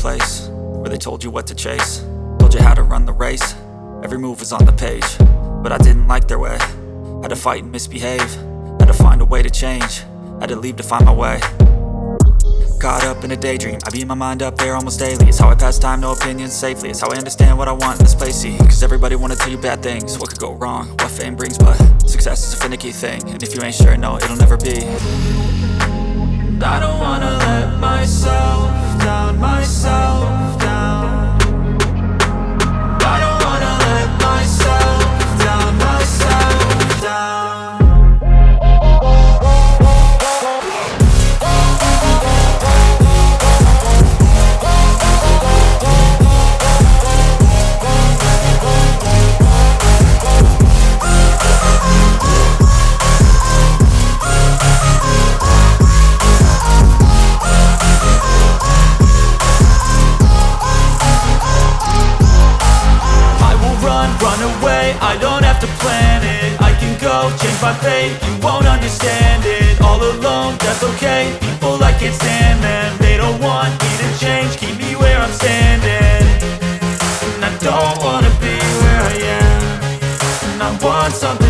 place where they told you what to chase, told you how to run the race. Every move was on the page, but I didn't like their way. Had to fight and misbehave, had to find a way to change, had to leave to find my way. Caught up in a daydream, I beat my mind up there almost daily. It's how I pass time, no opinions safely. It's how I understand what I want in this place, see. Cause everybody wanna tell you bad things, what could go wrong, what fame brings. But success is a finicky thing, and if you ain't sure, no, it'll never be. I don't wanna let myself down, myself down. I don't wanna let myself down, myself down. Run away, I don't have to plan it. I can go, change my fate, you won't understand it. All alone, that's okay, people I can't stand them. They don't want me to change, keep me where I'm standing. And I don't wanna be where I am, and I want something